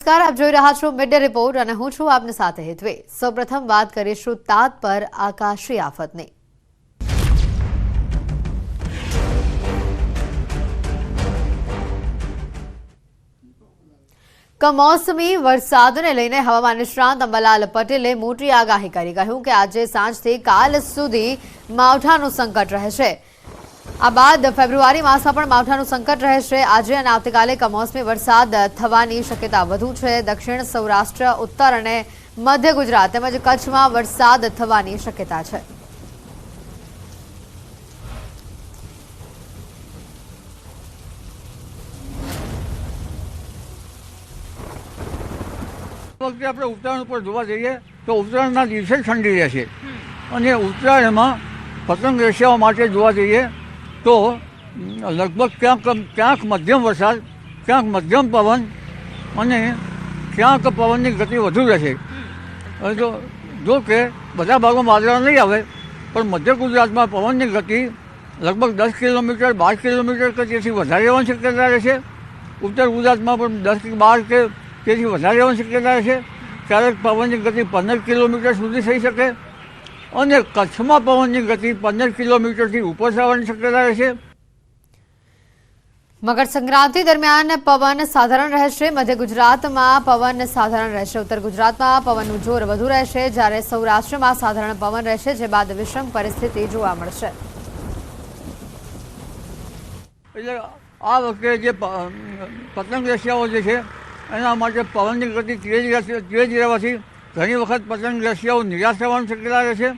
નમસ્કાર, આપ જોઈ રહ્યા છો મિડ ડે રિપોર્ટ અને હું છું આપની સાથે હેતવે। સૌપ્રથમ વાત કરીશું તાત પર આકાશી આફતની। કમોસમી વરસાદને લઈને હવામાન નિષ્ણાંત અંબાલાલ પટેલે મોટી આગાહી કરી કહ્યું કે આજે સાંજથી કાલ સુધી માવઠાનું સંકટ રહેશે। આ બાદ ફેબ્રુઆરી માસમાં પણ માવઠાનું સંકટ રહેશે। આજે અને આવતીકાલે કમોસમી વરસાદ થવાની શક્યતા વધુ છે। દક્ષિણ સૌરાષ્ટ્ર, ઉત્તર અને મધ્ય ગુજરાત તેમજ કચ્છમાં વરસાદ થવાની શક્યતા છે। વખતે આપણે ઉત્તરાયણ ઉપર જોવા જઈએ તો ઉત્તરાયણના દિવસે ઠંડી રહેશે અને ઉત્તરાયણમાં પતંગ રસિયાઓ માટે જોવા જઈએ તો લગભગ ક્યાંક મધ્યમ વરસાદ, ક્યાંક મધ્યમ પવન અને ક્યાંક પવનની ગતિ વધુ રહેશે। હવે જો કે બધા ભાગોમાં વાદળા નહીં આવે પણ મધ્ય ગુજરાતમાં પવનની ગતિ લગભગ 10 કિલોમીટર 12 કિલોમીટર કે તેથી વધારે રહેવાની શક્યતા રહેશે। ઉત્તર ગુજરાતમાં પણ 10 કે 12 કે તેથી વધારે રહેવાની શક્યતા રહેશે। ક્યારેક પવનની ગતિ 15 કિલોમીટર સુધી થઈ શકે અને કચ્છમાં પવનની ગતિ 15 કિલોમીટરથી ઉપર થવાની શક્યતા રહેશે। મકર સંક્રાંતિ દરમિયાન પવન સાધારણ રહેશે। મધ્ય ગુજરાતમાં પવન સાધારણ રહેશે। ઉત્તર ગુજરાતમાં પવનનું જોર વધુ રહેશે જ્યારે સૌરાષ્ટ્રમાં સાધારણ પવન રહેશે, જે બાદ વિષમ પરિસ્થિતિ જોવા મળશે। એટલે આ વખતે જે પતંગ રસિયાઓ જે છે એના માટે પવનની ગતિ તેજ રહેવાથી ઘણી વખત પતંગ રસિયાઓ નિરાશ થવાની શક્યતા રહેશે।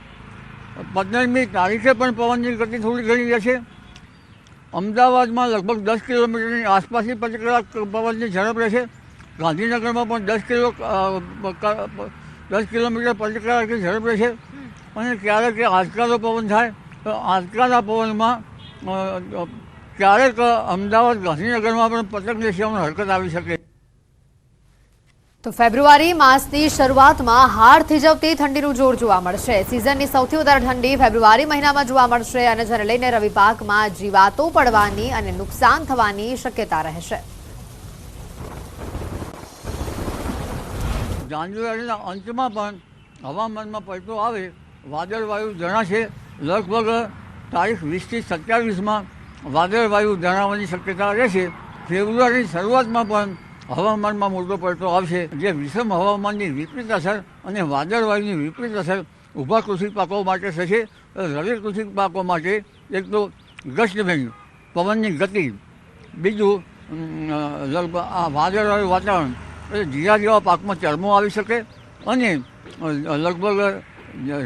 15મી તારીખે પણ પવનની ગતિ થોડી ઘણી રહેશે। અમદાવાદમાં લગભગ 10 કિલોમીટરની આસપાસની પવનની ઝડપ રહેશે। ગાંધીનગરમાં પણ 10 કિલોમીટર પ્રતિ કલાકની ઝડપ રહેશે અને ક્યારેક આંચકાનો પવન થાય તો આંચકાના પવનમાં ક્યારેક અમદાવાદ ગાંધીનગરમાં પણ પતંગ રસિયાઓની હરકત આવી શકે। તો ફેબ્રુઆરી માસની શરૂઆતમાં હાડ થીજવતી ઠંડીનું જોર જોવા મળશે। સિઝનની સૌથી વધારે ઠંડી ફેબ્રુઆરી મહિનામાં જોવા મળશે અને જેને લઈને રવિ પાકમાં જીવાતો પડવાની અને નુકસાન થવાની શક્યતા રહેશે। જાન્યુઆરીના અંતમાં પણ હવામાનમાં પલટો આવે, વાદળવાયુ જણાશે। લગભગ તારીખ 20થી 27માં વાદળવાયુ જણાવવાની શક્યતા રહેશે। ફેબ્રુઆરીની શરૂઆતમાં પણ હવામાનમાં મોટો પલટો આવશે, જે વિષમ હવામાનની વિપરીત અસર અને વાદળવાયુની વિપરીત અસર ઊભા કૃષિ પાકો માટે થશે। રવિ કૃષિ પાકો માટે એક તો ગસ્ટભેંગ પવનની ગતિ, બીજું લગભગ આ વાદળવાળું વાતાવરણ એટલે જીરા જેવા પાકમાં ચરમો આવી શકે અને લગભગ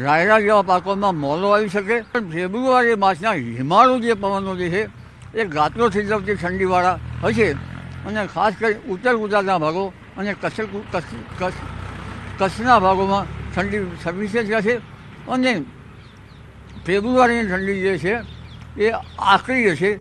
રાયડા જેવા પાકોમાં મોલો આવી શકે। પણ ફેબ્રુઆરી માસના હિમાળુ જે પવનો જે છે એ ગાત્રો થીજવતી ઠંડીવાળા હશે અને ખાસ કરી ઉત્તર ગુજરાતના ભાગો અને કચ્છના ભાગોમાં ઠંડી સવિશેષ રહેશે અને ફેબ્રુઆરીની ઠંડી જે છે એ આકરી હશે।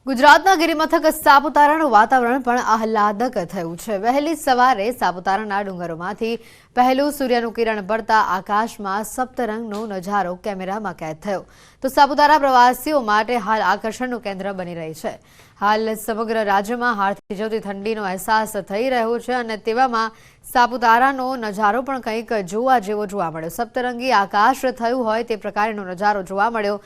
ગુજરાતના ગિરિમથક સાપુતારાનું વાતાવરણ પણ આહલાદક થયું છે। વહેલી સવારે સાપુતારાના ડુંગરોમાંથી પહેલું સૂર્યનું કિરણ પડતા આકાશમાં સપ્તરંગનો નજારો કેમેરામાં કેદ થયો। તો સાપુતારા પ્રવાસીઓ માટે હાલ આકર્ષણનું કેન્દ્ર બની રહી છે। હાલ સમગ્ર રાજ્યમાં હાડ થીજવતી ઠંડીનો અહેસાસ થઈ રહ્યો છે અને તેવામાં સાપુતારાનો નજારો પણ કંઈક જોવા જેવો જોવા મળ્યો। સપ્તરંગી આકાશ થયું હોય તે પ્રકારનો નજારો જોવા મળ્યો,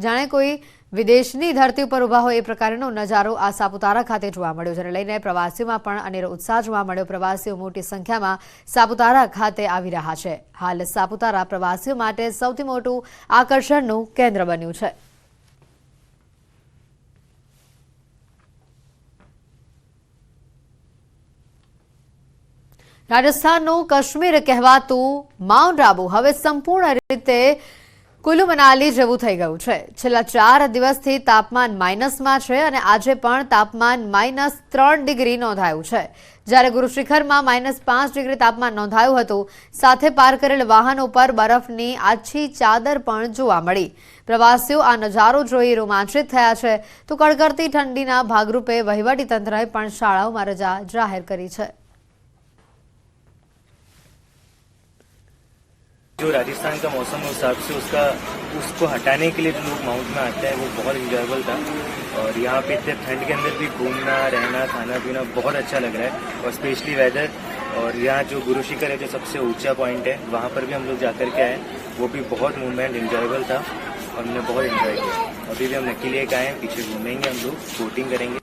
જાણે કોઈ વિદેશની ધરતી ઉપર ઉભા હોય એ પ્રકારનો નજારો આ સાપુતારા ખાતે જોવા મળ્યો, જેને લઈને પ્રવાસીઓમાં પણ અનેરો ઉત્સાહ જોવા મળ્યો। પ્રવાસીઓ મોટી સંખ્યામાં સાપુતારા ખાતે આવી રહ્યા છે। હાલ સાપુતારા પ્રવાસીઓ માટે સૌથી મોટું આકર્ષણનું કેન્દ્ર બન્યું છે। રાજસ્થાનનું કાશ્મીર કહેવાતું માઉન્ટ આબુ હવે સંપૂર્ણ રીતે કુલ્લુ મનાલી જેવું થઈ ગયું છે। છેલ્લા 4 દિવસથી તાપમાન માઇનસમાં છે અને આજે પણ તાપમાન -3 ડિગ્રી નોંધાયું છે, જ્યારે ગુરુ શિખરમાં -5 ડિગ્રી તાપમાન નોંધાયું હતું। સાથે પાર કરેલ વાહનો પર બરફની આછી ચાદર પણ જોવા મળી। પ્રવાસીઓ આ નજારો જોઈ રોમાંચિત થયા છે। તો કડકડતી ઠંડીના ભાગરૂપે વહીવટીતંત્રએ પણ શાળાઓમાં રજા જાહેર કરી છે। जो राजस्थान का मौसम है उस हिसाब से उसको हटाने के लिए जो लोग माउंट में आते हैं वो बहुत इंजॉयबल था। और यहाँ पे इतने ठंड के अंदर भी घूमना, रहना, खाना पीना बहुत अच्छा लग रहा है और स्पेशली वेदर। और यहाँ जो गुरु शिखर है, जो सबसे ऊंचा पॉइंट है, वहाँ पर भी हम लोग जाकर के आए, वो भी बहुत मूवमेंट इंजॉयबल था और हमने बहुत इंजॉय किया। अभी भी हम नक्की लेक आए हैं, पीछे घूमेंगे, हम लोग बोटिंग करेंगे।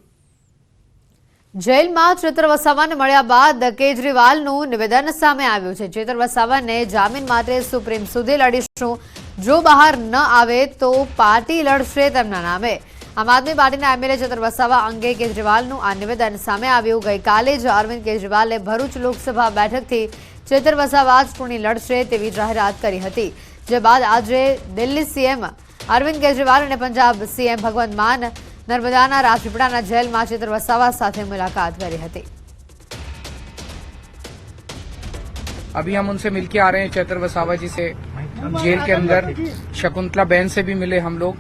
જેલમાં ચેતર વસાવાને મળ્યા બાદ કેજરીવાલનું નિવેદન સામે આવ્યું છે। ચેતર વસાવાને જામીન માટે સુપ્રીમ સુધી લડીશું, જો બહાર ન આવે તો પાર્ટી લડશે તેમના નામે। આમ આદમી પાર્ટીના એમએલએ ચેતર વસાવા અંગે કેજરીવાલનું આ નિવેદન સામે આવ્યું। ગઈકાલે જ અરવિંદ કેજરીવાલે ભરૂચ લોકસભા બેઠકથી ચેતર વસાવા ચૂંટણી લડશે તેવી જાહેરાત કરી હતી, જે બાદ આજે દિલ્હી સીએમ અરવિંદ કેજરીવાલ અને પંજાબ સીએમ ભગવંત માન नर्मदाना રાજપીપળાના જેલમાં ચેતર વસાવા સાથે મુલાકાત કરી હતી। अभी हम उनसे मिलके आ रहे हैं, चेतर वसावा जी से जेल के अंदर। शकुंतला बहन से भी मिले हम लोग,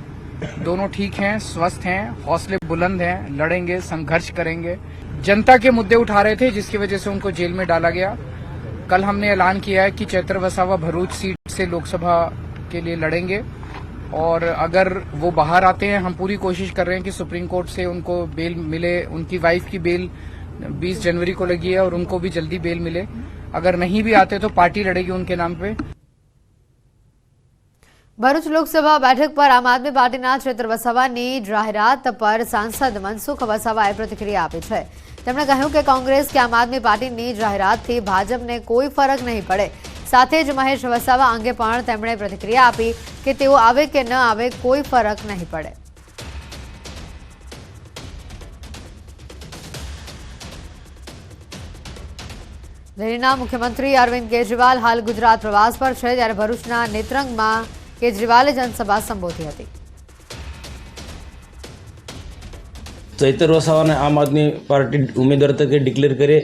दोनों ठीक हैं, स्वस्थ हैं, हौसले बुलंद हैं, लड़ेंगे, संघर्ष करेंगे। जनता के मुद्दे उठा रहे थे जिसकी वजह से उनको जेल में डाला गया। कल हमने ऐलान किया है कि चेतर वसावा भरूच सीट से लोकसभा के लिए लड़ेंगे और अगर वो बाहर आते हैं, हम पूरी कोशिश कर रहे हैं कि सुप्रीम कोर्ट से उनको बेल मिले। उनकी वाइफ की बेल 20 जनवरी को लगी है और उनको भी जल्दी बेल मिले। अगर नहीं भी आते तो पार्टी लड़ेगी उनके नाम पे। ભરૂચ લોકસભા બેઠક પર આમ આદમી પાર્ટીના ચેતર વસાવાની જાહેરાત પર સાંસદ મનસુખ વસાવાએ પ્રતિક્રિયા આપી છે। તેમણે કહ્યું કે કોંગ્રેસ કે આમ આદમી પાર્ટીની જાહેરાતથી ભાજપને કોઈ ફરક નહીં પડે। સાથે જ મહેશ વસાવા અંગે પણ તેમણે પ્રતિક્રિયા આપી કે તેઓ આવે કે ન આવે કોઈ ફરક નહીં પડે। દિલ્હીના મુખ્યમંત્રી અરવિંદ કેજરીવાલ હાલ ગુજરાત પ્રવાસ પર છે, ત્યારે ભરૂચના નેત્રંગમાં કેજરીવાલે જનસભા સંબોધી હતી। ચૈતર વસાવાને આમ આદમી પાર્ટી ઉમેદવાર તરીકે ડિક્લેર કરે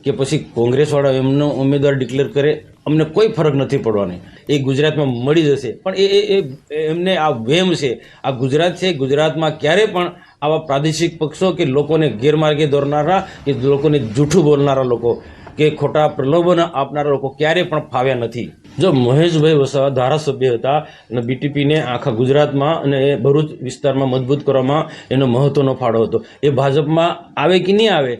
કે પછી કોંગ્રેસવાળા એમનો ઉમેદવાર ડિક્લેર કરે, અમને કોઈ ફરક નથી પડવાની। એ ગુજરાતમાં મળી જશે, પણ એમને આ વહેમ છે। આ ગુજરાત છે, ગુજરાતમાં ક્યારે પણ આવા પ્રાદેશિક પક્ષો કે લોકોને ગેરમાર્ગે દોરનારા કે લોકોને જૂઠું બોલનારા લોકો કે ખોટા પ્રલોભન આપનારા લોકો ક્યારે પણ ફાવ્યા નથી। જો મહેશભાઈ વસાવા ધારાસભ્ય હતા અને બીટીપીને આખા ગુજરાતમાં અને ભરૂચ વિસ્તારમાં મજબૂત કરવામાં એનો મહત્વનો ફાળો હતો। એ ભાજપમાં આવે કે નહીં આવે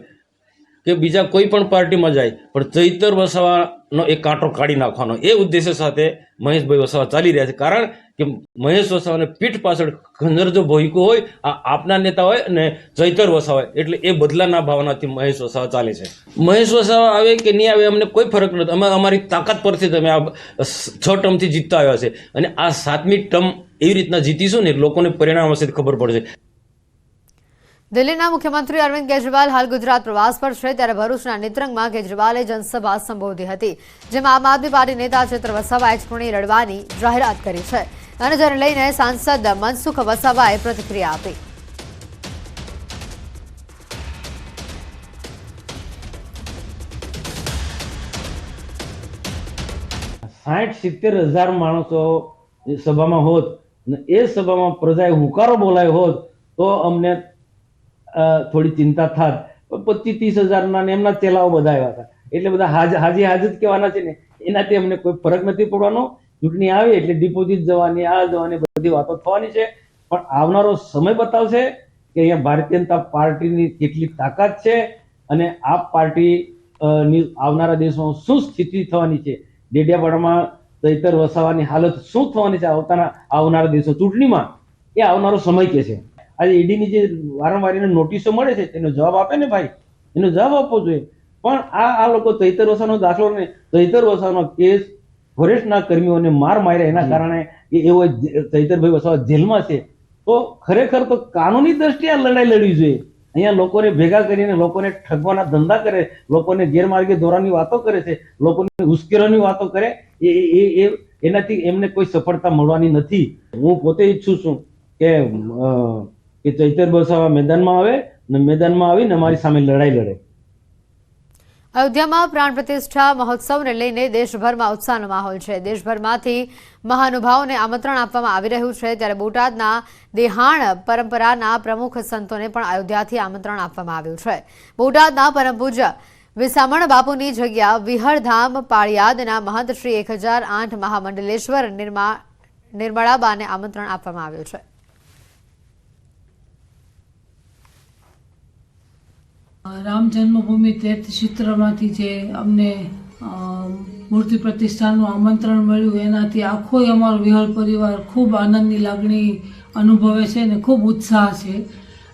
કે બીજા કોઈ પણ પાર્ટીમાં જાય, પણ ચૈતર વસાવાનો એક કાંટો કાઢી નાખવાનો એ ઉદ્દેશ્ય સાથે મહેશભાઈ વસાવા ચાલી રહ્યા છે। કારણ કે મહેશ વસાવાને પીઠ પાછળ ખંજર જો ભોયકું હોય, આ આપના નેતા હોય અને ચૈતર વસાવા, એટલે એ બદલાના ભાવનાથી મહેશ વસાવા ચાલે છે। મહેશ વસાવા આવે કે નહીં આવે અમને કોઈ ફરક નથી। અમે અમારી તાકાત પરથી તમે આ 6 ટર્મથી જીતતા આવ્યા છે અને આ 7મી ટર્મ એવી રીતના જીતીશું ને લોકોને પરિણામ હશે ખબર પડશે। દિલ્હીના મુખ્યમંત્રી અરવિંદ કેજરીવાલ હાલ ગુજરાત પ્રવાસ પર છે, ત્યારે ભરૂચના નેત્રંગમાં કેજરીવાલે જનસભા સંબોધી હતી, જેમાં આમ આદમી પાર્ટી નેતા ચેતર વસાવાએ ચૂંટણી લડવાની જાહેરાત કરી છે અને જેને લઈને સાંસદ મનસુખ વસાવાએ પ્રતિક્રિયા આપી। સાઠ 70,000 માણસો સભામાં હોત ને એ સભામાં પ્રજાએ હુંકારો બોલાયો હોત તો અમને થોડી ચિંતા થાત। 25-30,000 ને એમના ચેલાઓ બધા આવ્યા હતા, એટલે બધા હાજી હાજર કહેવાના છે ને, એનાથી અમને કોઈ ફરક નથી પડવાનો। ચૂંટણી આવે એટલે ડિપોઝિટ જવાની, આ જવાની બધી વાતો થવાની છે, પણ આવનારો સમય બતાવશે કે અહીંયા ભારતીય જનતા પાર્ટીની કેટલી તાકાત છે અને આ પાર્ટી ની આવનારા દિવસમાં શું સ્થિતિ થવાની છે, ડેડિયાપાડામાં ચૈતર વસાવાની હાલત શું થવાની છે આવનારા દિવસો ચૂંટણીમાં, એ આવનારો સમય કે છે। આજે ઈડીની જે વારંવાર નોટિસો મળે છે તેનો જવાબ આપે ને ભાઈ, એનો જવાબ આપવો જોઈએ। પણ આ લોકો ચૈતર વસાવાનો દાખલો ને, ચૈતર વસાવાનો કેસ ફોરેસ્ટના કર્મીઓને માર માર્યા એના કારણે એવો ચૈતરભાઈ વસાવા જેલમાં છે, તો ખરેખર તો કાનૂની દ્રષ્ટિએ આ લડાઈ લડવી જોઈએ। અહીંયા લોકોને ભેગા કરીને લોકોને ઠગવાના ધંધા કરે, લોકોને ગેરમાર્ગે દોરવાની વાતો કરે છે, લોકોને ઉશ્કેરવાની વાતો કરે, એનાથી એમને કોઈ સફળતા મળવાની નથી। હું પોતે ઈચ્છું છું કે ચૈતર વસાવા મેદાનમાં આવે ને મેદાનમાં આવીને અમારી સામે લડાઈ લડે। અયોધ્યામાં પ્રાણ પ્રતિષ્ઠા મહોત્સવને લઈને દેશભરમાં ઉત્સાહનો માહોલ છે। દેશભરમાંથી મહાનુભાવોને આમંત્રણ આપવામાં આવી રહ્યું છે, ત્યારે બોટાદના દેહાણ પરંપરાના પ્રમુખ સંતોને પણ અયોધ્યાથી આમંત્રણ આપવામાં આવ્યું છે। બોટાદના પરમ પૂજ્ય વિસામણ બાપુની જગ્યા વિહળધામ પાળિયાદના મહંત શ્રી 1008 મહામંડલેશ્વર નિર્મળાબાને આમંત્રણ આપવામાં આવ્યું છે। રામ જન્મભૂમિ તીર્થ ક્ષેત્રમાંથી જે અમને મૂર્તિ પ્રતિષ્ઠાનું આમંત્રણ મળ્યું એનાથી આખો અમારો વિહળ પરિવાર ખૂબ આનંદની લાગણી અનુભવે છે અને ખૂબ ઉત્સાહ છે.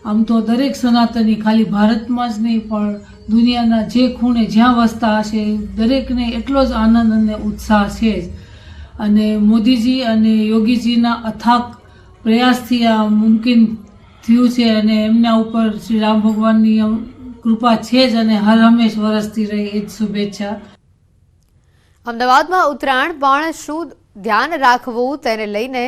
આમ તો દરેક સનાતની ખાલી ભારતમાં જ નહીં પણ દુનિયાના જે ખૂણે જ્યાં વસતા હશે દરેકને એટલો જ આનંદ અને ઉત્સાહ છે જ. અને મોદીજી અને યોગીજીના અથાગ પ્રયાસથી આ મુમકિન થયું છે અને એમના ઉપર શ્રી રામ ભગવાનની કૃપા છે જ અને હર હંમેશ વરસતી રહે એ જ શુભેચ્છા. અમદાવાદમાં ઉત્તરાયણ પણ શું ધ્યાન રાખવું તેને લઈને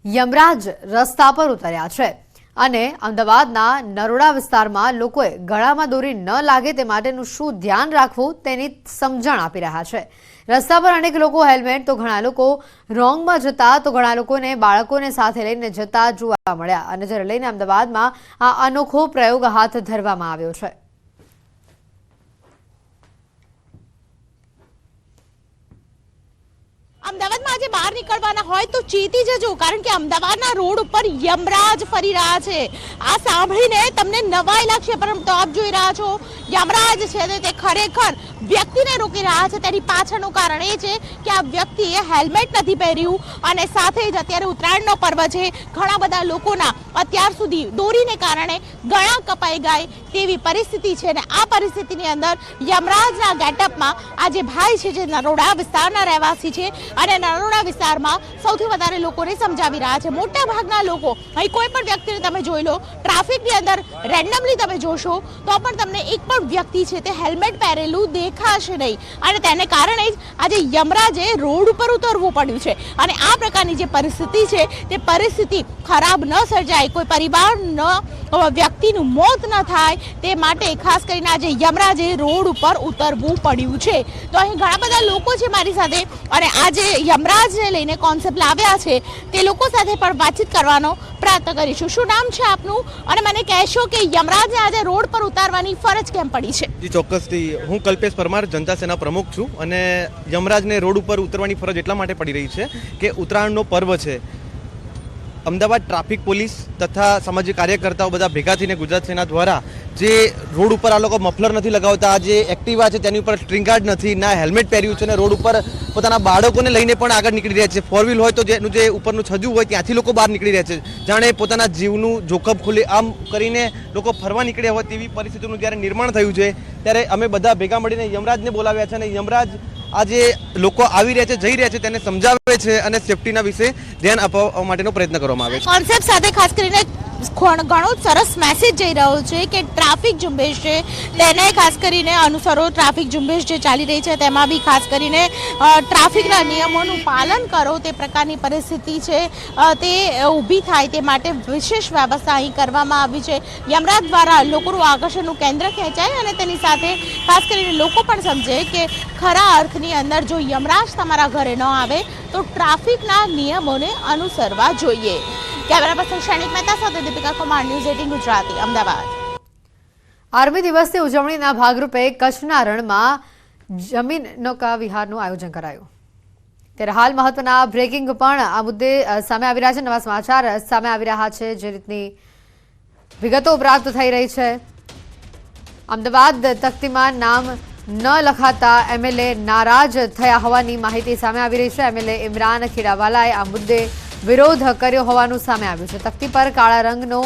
યમરાજ રસ્તા પર ઉતર્યા છે અને અમદાવાદના નરોડા વિસ્તારમાં લોકોએ ગળામાં દોરી ન લાગે તે માટેનું શું ધ્યાન રાખવું તેની સમજણ આપી રહ્યા છે. રસ્તા પર અનેક લોકો હેલ્મેટ તો ઘણા લોકો રોંગમાં જતા તો ઘણા લોકોને બાળકોને સાથે લઈને જતા જોવા મળ્યા અને જેને લઈને અમદાવાદમાં આ અનોખો પ્રયોગ હાથ ધરવામાં આવ્યો છે. અમદાવાદમાં આજે બહાર નીકળવાના હોય તો ચેતી જજો કારણ કે અમદાવાદના રોડ ઉપર યમરાજ ફરી રહ્યા છે. આ સાંભળીને તમને નવાઈ લાગશે પરંતુ આપ જોઈ રહ્યા છો યમરાજ છે તે ખરેખર વ્યક્તિને રોકી રહ્યા છે. તેની પાછળનું કારણ એ છે કે આ વ્યક્તિએ હેલ્મેટ નથી પહેર્યું અને સાથે જ અત્યારે ઉત્તરાયણનો પર્વ છે. ઘણા બધા લોકોના અત્યાર સુધી દોરીને કારણે ગળા કપાઈ ગયા તેવી પરિસ્થિતિ છે અને આ પરિસ્થિતિની અંદર યમરાજના ગેટઅપમાં આ જે ભાઈ છે જે નરોડા વિસ્તારના રહેવાસી છે અને નરોડા વિસ્તારમાં સૌથી વધારે લોકોને સમજાવી રહ્યા છે. મોટા ભાગના લોકો અહીં કોઈ પણ વ્યક્તિને તમે જોઈ લો ટ્રાફિકની અંદર રેન્ડમલી તમે જોશો તો પણ તમને એક પણ વ્યક્તિ છે તે હેલ્મેટ પહેરેલું દેખાશે નહીં અને તેને કારણે જ આજે યમરાજે રોડ ઉપર ઉતરવું પડ્યું છે અને આ પ્રકારની જે પરિસ્થિતિ છે તે પરિસ્થિતિ ખરાબ ન સર્જાય, કોઈ પરિવારનો વ્યક્તિનું મોત ન થાય તે માટે ખાસ કરીને આજે યમરાજે રોડ ઉપર ઉતરવું પડ્યું છે. તો અહીં ઘણા બધા લોકો છે મારી સાથે અને આજે યમરાજને લઈને કોન્સેપ્ટ લાવ્યા છે તે લોકો સાથે પણ વાતચીત કરવાનો પ્રયત્ન કરીશું. શું નામ છે આપનું અને મને કહેશો કે યમરાજને આજે રોડ પર ઉતારવાની ફરજ કેમ પડી છે? જી ચોક્કસથી. હું કલ્પેશ પરમાર જનતા સેના પ્રમુખ છું અને યમરાજને રોડ ઉપર ઉતરવાની ફરજ એટલા માટે પડી રહી છે કે ઉત્તરાયણનો પર્વ છે. અમદાવાદ ટ્રાફિક પોલીસ તથા સામાજિક કાર્યકર્તાઓ બધા ભેગા થઈને ગુજરાત સેના દ્વારા જે રોડ ઉપર આ લોકો મફલર નથી લગાવતા, જે એક્ટિવા છે તેની ઉપર સ્ટ્રિંગ ગાર્ડ નથી, ના હેલ્મેટ પહેર્યું છે અને રોડ ઉપર પોતાના બાળકોને લઈને પણ આગળ નીકળી રહ્યા છે. ફોર વ્હીલ હોય તો જેનું જે ઉપરનું છજુ હોય ત્યાંથી લોકો બહાર નીકળી રહ્યા છે, જાણે પોતાના જીવનું જોખમ ખુલ્લે આમ કરીને લોકો ફરવા નીકળ્યા હોય તેવી પરિસ્થિતિનું જ્યારે નિર્માણ થયું છે ત્યારે અમે બધા ભેગા મળીને યમરાજને બોલાવ્યા છે અને યમરાજ આ જે લોકો આવી રહ્યા છે જઈ રહ્યા છે તેને સમજાવે છે અને સેફટીના વિશે ધ્યાન આપવા માટેનો પ્રયત્ન કરવામાં આવે છે. કોન્સેપ્ટ સાથે ખાસ કરીને ઘણો સરસ મેસેજ જઈ રહ્યો છે કે ટ્રાફિક ઝુંબેશ છે તેને ખાસ કરીને અનુસરો. ટ્રાફિક ઝુંબેશ જે ચાલી રહી છે તેમાં બી ખાસ કરીને ટ્રાફિકના નિયમોનું પાલન કરો તે પ્રકારની પરિસ્થિતિ છે તે ઊભી થાય તે માટે વિશેષ વ્યવસ્થા અહીં કરવામાં આવી છે. યમરાજ દ્વારા લોકોનું આકર્ષણનું કેન્દ્ર ખેંચાય અને તેની સાથે ખાસ કરીને લોકો પણ સમજે કે ખરા અર્થની અંદર જો યમરાજ તમારા ઘરે ન આવે તો ટ્રાફિકના નિયમોને અનુસરવા જોઈએ. કેમેરા પર્સન શૈનિક મહેતા સાથે દીપિકા કુમાર, ન્યૂઝ 18 ગુજરાતી, અમદાવાદ. આર્મી દિવસની ઉજવણીના ભાગરૂપે કચ્છના રણમાં જમીન નૌકા વિહારનું આયોજન કરાયું. ત્યારે હાલ મહત્વના બ્રેકિંગ પણ આ મુદ્દે સામે આવી રહ્યા છે. નવા સમાચાર સામે આવી રહ્યા છે જે રીતની વિગતો પ્રાપ્ત થઈ રહી છે. અમદાવાદ તખ્તીમાં નામ ન લખાતા એમએલએ નારાજ થયા હોવાની માહિતી સામે આવી રહી છે. એમએલએ ઇમરાન ખેડાવાલાએ આ મુદ્દે વિરોધ કર્યો હોવાનું સામે આવ્યું છે. તખ્તી પર કાળા રંગનો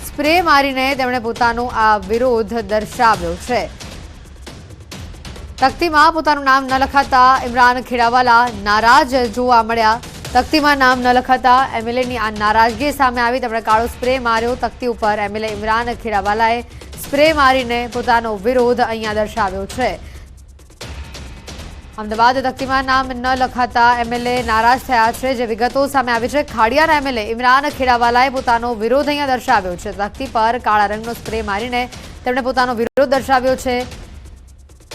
સ્પ્રે મારીને તેમણે પોતાનો આ વિરોધ દર્શાવ્યો છે. તખ્તીમાં પોતાનું નામ ન લખાતા ઇમરાન ખેડાવાલા નારાજ જોવા મળ્યા. તખ્તીમાં નામ ન લખાતા એમએલએની આ નારાજગી સામે આવી. તેમણે કાળો સ્પ્રે માર્યો તખ્તી ઉપર. એમએલએ ઇમરાન ખેડાવાલાએ સ્પ્રે મારીને પોતાનો વિરોધ અહીંયા દર્શાવ્યો છે. અમદાવાદ તખ્તીમાં નામ ન લખાતા એમએલએ નારાજ થયા છે જે વિગતો સામે આવી છે. ખાડિયાના એમએલએ ઇમરાન ખેડાવાલાએ પોતાનો વિરોધ અહીંયા દર્શાવ્યો છે. તખ્તી પર કાળા રંગનો સ્પ્રે મારીને તેમણે પોતાનો વિરોધ દર્શાવ્યો છે.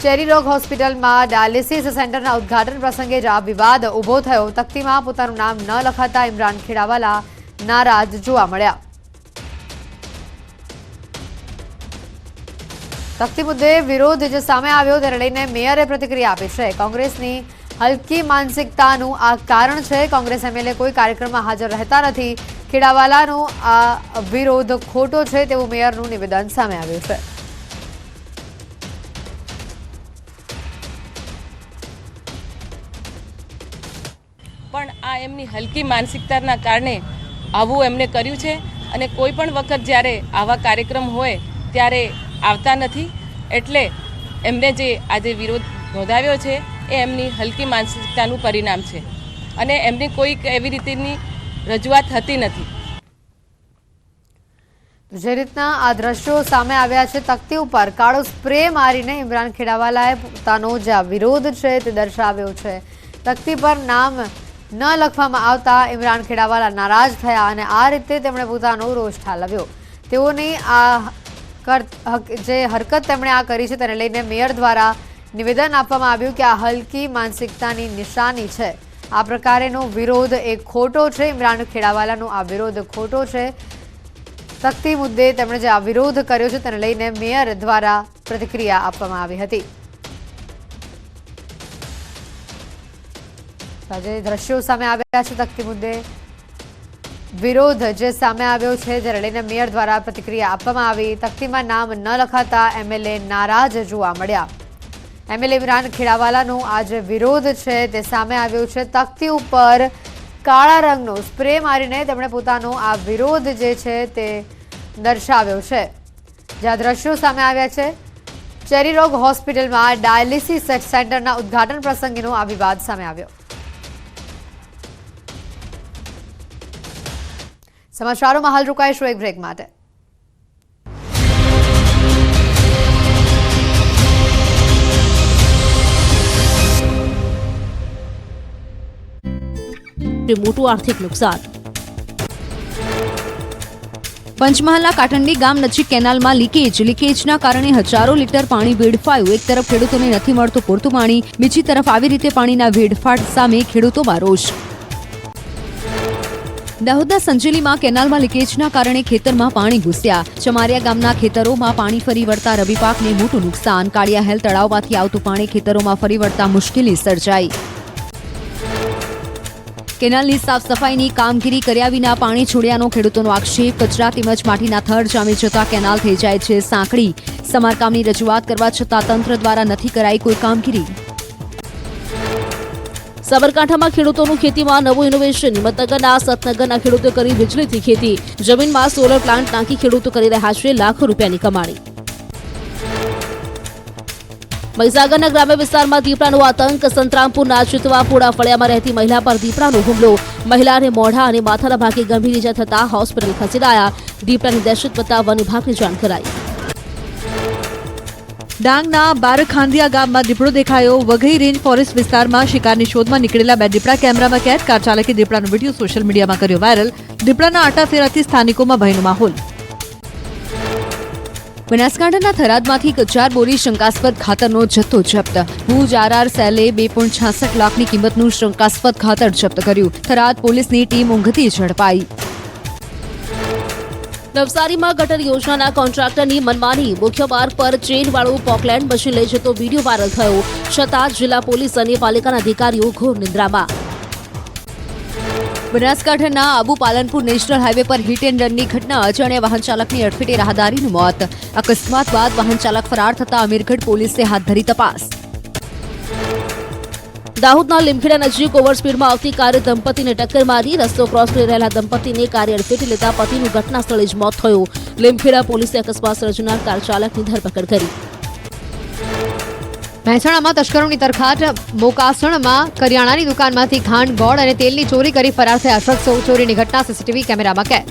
ચેરી રોગ હોસ્પિટલમાં ડાયાલિસિસ સેન્ટરના ઉદ્ઘાટન પ્રસંગે જ આ વિવાદ ઊભો થયો. તખ્તીમાં પોતાનું નામ ન લખાતા ઇમરાન ખેડાવાલા નારાજ જોવા મળ્યા. તખ્તી મુદ્દે વિરોધ જે સામે આવ્યો તેને લઈને મેયરે પ્રતિક્રિયા આપી છે. કોંગ્રેસની હલકી માનસિકતાનું આ કારણ છે. કોંગ્રેસ એમએલએ કોઈ કાર્યક્રમમાં હાજર રહેતા નથી. ખેડાવાલાનો આ વિરોધ ખોટો છે તેવું મેયરનું નિવેદન સામે આવ્યું છે. પણ આ એમની હલકી માનસિકતાના કારણે આવું એમને કર્યું છે અને કોઈ પણ વખત જ્યારે આવા કાર્યક્રમ હોય ત્યારે આવતા નથી. એટલે એમને જે આજે વિરોધ નોંધાવ્યો છે એ એમની હલકી માનસિકતાનું પરિણામ છે અને એમની કોઈ એવી રીતની રજૂઆત થતી નથી. જે રીતના આ દ્રશ્યો સામે આવ્યા છે, તકતી ઉપર કાળો સ્પ્રે મારીને ઇમરાન ખેડાવાલાએ પોતાનો જે આ વિરોધ છે તે દર્શાવ્યો છે. તકતી પર નામ ન લખવામાં આવતા ઇમરાન ખેડાવાલા નારાજ થયા અને આ રીતે તેમણે પોતાનો રોષ ઠાલવ્યો. તેઓની આ જે હરકત તેમણે આ કરી છે તેને લઈને મેયર દ્વારા નિવેદન આપવામાં આવ્યું કે આ હલકી માનસિકતાની નિશાની છે. આ પ્રકારેનો વિરોધ એ ખોટો છે. ઇમરાન ખેડાવાલાનો આ વિરોધ ખોટો છે. તકતી મુદ્દે તેમણે જે આ વિરોધ કર્યો છે તેને લઈને મેયર દ્વારા પ્રતિક્રિયા આપવામાં આવી હતી. આજે દ્રશ્યો સામે આવ્યા છે. તકતી મુદ્દે વિરોધ જે સામે આવ્યો છે જેને લઈને મેયર દ્વારા પ્રતિક્રિયા આપવામાં આવી. તકતીમાં નામ ન લખાતા એમએલએ નારાજ જોવા મળ્યા. એમએલએ ઇમરાન ખેડાવાલાનો આ જે વિરોધ છે તે સામે આવ્યો છે. તકતી ઉપર કાળા રંગનો સ્પ્રે મારીને તેમણે પોતાનો આ વિરોધ જે છે તે દર્શાવ્યો છે. જ્યાં દ્રશ્યો સામે આવ્યા છે, ચેરીરોગ હોસ્પિટલમાં ડાયાલિસિસ સેન્ટરના ઉદ્ઘાટન પ્રસંગેનો આ વિવાદ સામે આવ્યો. સમાચારોમાં હાલ રોકાઈશું એક બ્રેક માટે. મોટું આર્થિક નુકસાન. પંચમહાલના કાટંડી ગામ નજીક કેનાલમાં લીકેજના કારણે હજારો લીટર પાણી વેડફાયું. એક તરફ ખેડૂતોને નથી મળતું પૂરતું પાણી, બીજી તરફ આવી રીતે પાણીના વેડફાટ સામે ખેડૂતોમાં રોષ. દાહોદના સંજેલીમાં કેનાલમાં લીકેજના કારણે ખેતરમાં પાણી ઘૂસ્યા. ચમારિયા ગામના ખેતરોમાં પાણી ફરી વળતા રવિ પાકને મોટું નુકસાન. કાળિયા હેલ તળાવમાંથી આવતું પાણી ખેતરોમાં ફરી વળતા મુશ્કેલી સર્જાઈ. કેનાલની સાફ સફાઈની કામગીરી કર્યા વિના પાણી છોડ્યાનો ખેડૂતોનો આક્ષેપ. કચરા તેમજ માટીના થર જામી જતા કેનાલ થઈ જાય છે સાંકડી. સમારકામની રજૂઆત કરવા છતાં તંત્ર દ્વારા નથી કરાઈ કોઈ કામગીરી. સાબરકાંઠામાં ખેડૂતોનું ખેતીમાં નવું ઇનોવેશન. હિંમતનગરના સતનગરના ખેડૂતો કરી વીજળીથી ખેતી. જમીનમાં સોલર પ્લાન્ટ નાખી ખેડૂતો કરી રહ્યા છે લાખો રૂપિયાની કમાણી. મહીસાગરના ગ્રામ્ય વિસ્તારમાં દીપડાનો આતંક. સંતરામપુરના ચિતવાપુરા ફળિયામાં રહેતી મહિલા પર દીપડાનો હુમલો. મહિલાને મોઢા અને માથાના ભાગે ગંભીર ઇજા થતા હોસ્પિટલ ખસેડાયા. દીપડાની દહેશત બતાવવા વન વિભાગને જાણ કરાઈ. ડાંગના બારખાંધિયા ગામમાં દીપડો દેખાયો. વઘઈ રેન્જ ફોરેસ્ટ વિસ્તારમાં શિકારની શોધમાં નીકળેલા 2 દીપડા કેમેરામાં કેદ. કાર ચાલકે દીપડાનો વિડીયો સોશિયલ મીડિયામાં કર્યો વાયરલ. દીપડાના આટાફેરાથી સ્થાનિકોમાં ભયનો માહોલ. બનાસકાંઠાના થરાદમાંથી 1000 બોરી શંકાસ્પદ ખાતરનો જથ્થો જપ્ત. ભુજ આરઆર સેલે 2.66 લાખની કિંમતનું શંકાસ્પદ ખાતર જપ્ત કર્યું. થરાદ પોલીસની ટીમ ઊંઘતી ઝડપાઈ. નવસારીમાં ગટર યોજનાના કોન્ટ્રાક્ટરની મનમાની. મુખ્ય માર્ગ પર ચેનવાળું પોકલેન્ડ મશીન લઈ જતો વિડીયો વાયરલ થયો. છતાં જિલ્લા પોલીસ અને પાલિકાના અધિકારીઓ ઘોર નિંદ્રામાં. બનાસકાંઠાના આબુ પાલનપુર નેશનલ હાઈવે પર હિટ એન્ડ રનની ઘટના. અજાણ્યા વાહન ચાલકની અડફેટે રાહદારીનું મોત. અકસ્માત બાદ વાહન ચાલક ફરાર થતા અમીરગઢ પોલીસે હાથ ધરી તપાસ. દાહોદના લીમખેડા નજીક ઓવરસ્પીડમાં આવતી કારે દંપતીને ટક્કર મારી. રસ્તો ક્રોસ કરી રહેલા દંપતીને કારે અડફેટે લેતા પતિનું ઘટના સ્થળે જ મોત થયું. લીમખેડા પોલીસે અકસ્માત સર્જનાર કાર ચાલકની ધરપકડ કરી. મહેસાણામાં તસ્કરોની તરખાટ. મોકાસણમાં કરિયાણાની દુકાનમાંથી ખાંડ, ગોળ અને તેલની ચોરી કરી ફરાર થયા શખ્સો. ચોરીની ઘટના સીસીટીવી કેમેરામાં કેદ.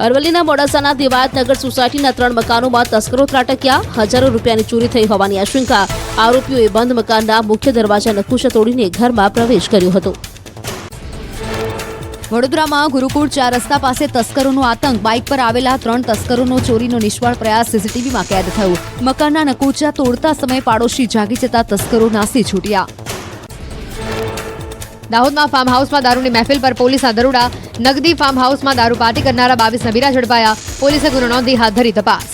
અરવલ્લીના મોડાસાના દેવાયતનગર સોસાયટીના 3 મકાનોમાં તસ્કરો ત્રાટક્યા. હજારો રૂપિયાની ચોરી થઈ હોવાની આશંકા. આરોપીઓએ બંધ મકાનના મુખ્ય દરવાજા નકુશા તોડીને ઘરમાં પ્રવેશ કર્યો હતો. વડોદરામાં ગુરુકુળ 4 રસ્તા પાસે તસ્કરોનો આતંક. બાઇક પર આવેલા 3 તસ્કરોનો ચોરીનો નિષ્ફળ પ્રયાસ સીસીટીવીમાં કેદ થયો. મકાનના નકુચા તોડતા સમયે પાડોશી જાગી જતા તસ્કરો નાસી છૂટ્યા. દાહોદમાં ફાર્મ હાઉસમાં દારૂની મહેફિલ પર પોલીસના દરોડા. નગદી ફાર્મ હાઉસમાં દારૂ પાર્ટી કરનારા 22 નબીરા ઝડપાયા. પોલીસે ગુનો નોંધી હાથ ધરી તપાસ.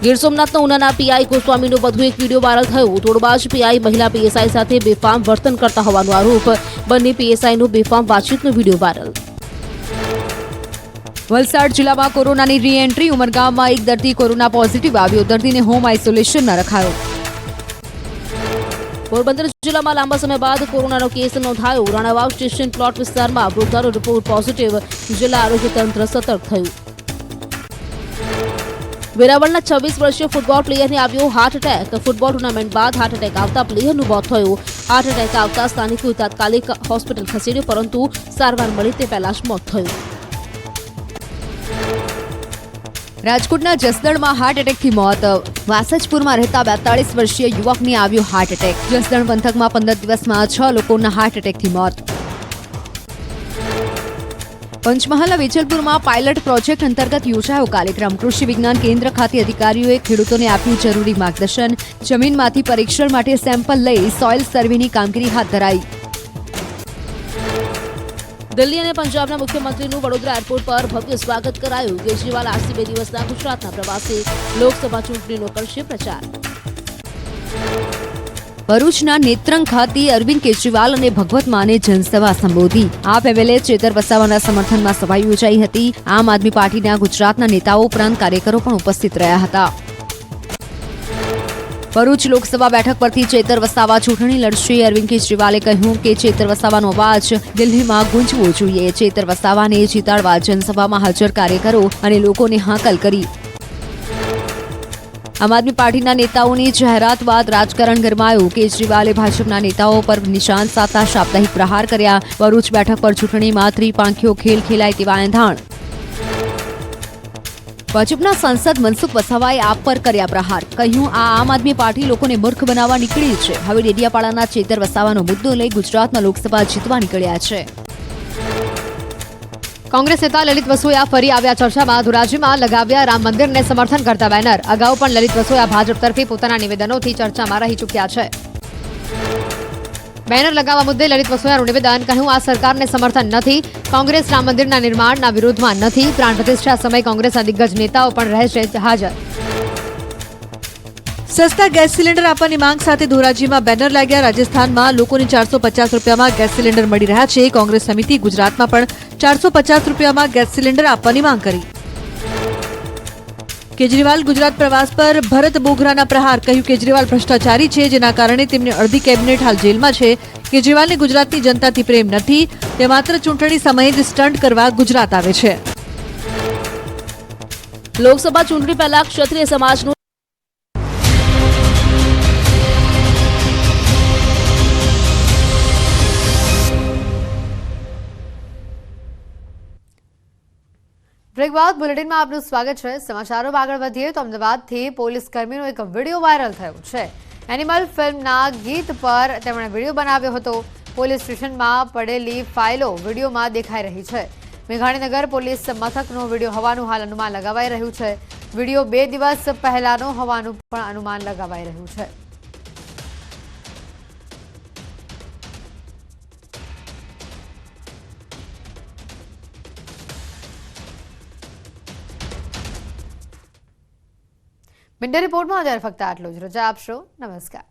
ગીર સોમનાથના ઉનાના પીઆઈ ગોસ્વામીનો વધુ એક વિડીયો વાયરલ થયો. તોડબાજ પીઆઈ મહિલા પીએસઆઈ સાથે બેફામ વર્તન કરતા હોવાનો આરોપ. બંને પીએસઆઈનો બેફામ વાતચીતનો વિડીયો વાયરલ. વલસાડ જિલ્લામાં કોરોનાની રી એન્ટ્રી. ઉમરગામમાં એક દર્દી કોરોના પોઝિટિવ આવ્યો. દર્દીને હોમ આઇસોલેશનમાં રખાયો. પોરબંદર જિલ્લામાં લાંબા સમય બાદ કોરોનાનો કેસ નોંધાયો. રાણાવાવ સ્ટેશન પ્લોટ વિસ્તારમાં વૃદ્ધાનો રિપોર્ટ પોઝિટિવ. જિલ્લા આરોગ્ય તંત્ર સતર્ક થયું. વેરાવળના 26 વર્ષીય ફૂટબોલ પ્લેયરને આવ્યો હાર્ટ એટેક. ફૂટબોલ ટુર્નામેન્ટ બાદ હાર્ટ એટેક આવતા પ્લેયરનું મોત થયું. હાર્ટ એટેક આવતા સ્થાનિકોએ તાત્કાલિક હોસ્પિટલ ખસેડ્યો, પરંતુ સારવાર મળી તે પહેલા જ મોત થયું. રાજકોટના જસદણમાં હાર્ટ એટેકથી મોત. વાસજપુરમાં રહેતા 42 વર્ષીય યુવકને આવ્યો હાર્ટ એટેક. જસદણ પંથકમાં 15 દિવસમાં 6 લોકોના હાર્ટ એટેકથી મોત. પંચમહાલના વેજલપુરમાં પાયલટ પ્રોજેક્ટ અંતર્ગત યોજાયો કાર્યક્રમ. કૃષિ વિજ્ઞાન કેન્દ્ર ખાતે અધિકારીઓએ ખેડૂતોને આપ્યું જરૂરી માર્ગદર્શન. જમીનમાંથી પરીક્ષણ માટે સેમ્પલ લઈ સોઇલ સર્વેની કામગીરી હાથ ધરાઈ. દિલ્હી અને પંજાબના મુખ્યમંત્રીનું વડોદરા એરપોર્ટ પર ભવ્ય સ્વાગત કરાયું. કેજરીવાલ આજથી 2 દિવસના ગુજરાતના પ્રવાસે લોકસભા ચૂંટણીનો કરશે પ્રચાર. ભરૂચના નેત્રંગ ખાતે અરવિંદ કેજરીવાલ અને ભગવત માને જનસભા સંબોધી. આ પહેલે ચેતર વસાવાના સમર્થનમાં સભા યોજાઈ હતી. આમ આદમી પાર્ટીના ગુજરાતના નેતાઓ ઉપરાંત કાર્યકરો પણ ઉપસ્થિત રહ્યા હતા. ભરૂચ લોકસભા બેઠક પરથી ચેતર વસાવા ચૂંટણી લડશે. અરવિંદ કેજરીવાલે કહ્યું કે ચેતર વસાવાનો અવાજ દિલ્હીમાં ગુંજવો જોઈએ. ચેતર વસાવાને જીતાડવા જનસભામાં હાજર કાર્યકરો અને લોકોને હાકલ કરી. આમ આદમી પાર્ટીના નેતાઓની જાહેરાત બાદ રાજકારણ ગરમાયું. કેજરીવાલે ભાજપના નેતાઓ પર નિશાન સાધતા સાપ્તાહિક પ્રહાર કર્યા. ભરૂચ બેઠક પર ચૂંટણીમાં ત્રિપાંખીયો ખેલ ખેલાય તેવા એંધાણ. ભાજપના સાંસદ મનસુખ વસાવાએ આપ પર કર્યા પ્રહાર. કહ્યું, આ આમ આદમી પાર્ટી લોકોને મૂર્ખ બનાવવા નીકળી છે. હવે ડેડિયાપાડાના ચેતર વસાવાનો મુદ્દો લઈ ગુજરાતમાં લોકસભા જીતવા નીકળ્યા છે. કોંગ્રેસ નેતા લલિત વસોયા ફરી આવ્યા ચર્ચામાં. ધોરાજીમાં લગાવ્યા રામ મંદિરને સમર્થન કરતા બેનર. અગાઉ પણ લલિત વસોયા ભાજપ તરફી પોતાના નિવેદનોથી ચર્ચામાં રહી ચૂક્યા છે. બેનર લગાવવા મુદ્દે લલિત વસોયાનું નિવેદન. કહ્યું, આ સરકારને સમર્થન નથી. કોંગ્રેસ રામ મંદિરના નિર્માણના વિરોધમાં નથી. પ્રાણ પ્રતિષ્ઠા સમયે કોંગ્રેસના દિગ્ગજ નેતાઓ પણ રહેશે હાજર. સસ્તા ગેસ સિલિન્ડર આપવાની માંગ સાથે ધોરાજીમાં બેનર લાગ્યા. રાજસ્થાનમાં લોકોને 450 રૂપિયામાં ગેસ સિલિન્ડર મળી રહ્યા છે. કોંગ્રેસ સમિતિ ગુજરાતમાં પણ 450 રૂપિયામાં ગેસ સિલિન્ડર આપવાની માંગ કરી. કેજરીવાલ ગુજરાત પ્રવાસ પર ભરત બોઘરાના પ્રહાર. કહ્યું, કેજરીવાલ ભ્રષ્ટાચારી છે, જેના કારણે તેમની અડધી કેબિનેટ હાલ જેલમાં છે. કેજરીવાલને ગુજરાતની જનતાથી પ્રેમ નથી. તે માત્ર ચૂંટણી સમયે જ સ્ટન્ટ કરવા ગુજરાત આવે છે. લોકસભા ચૂંટણી પહેલા ક્ષત્રિય સમાજનું બ્રેક બાદ બુલેટિનમાં આપનું સ્વાગત છે. સમાચારોમાં આગળ વધીએ તો અમદાવાદથી પોલીસ કર્મીનો એક વિડીયો વાયરલ થયો છે. એનિમલ ફિલ્મના ગીત પર તેમણે વિડીયો બનાવ્યો હતો. પોલીસ સ્ટેશનમાં પડેલી ફાઇલો વિડીયોમાં દેખાઈ રહી છે. મેઘાણીનગર પોલીસ મથકનો વિડીયો હોવાનું હાલ અનુમાન લગાવાઈ રહ્યું છે. વિડીયો 2 દિવસ પહેલાનો હોવાનું પણ અનુમાન લગાવાઈ રહ્યું છે. મિડડે રિપોર્ટમાં અત્યારે ફક્ત આટલું જ. રજા આપશો. નમસ્કાર.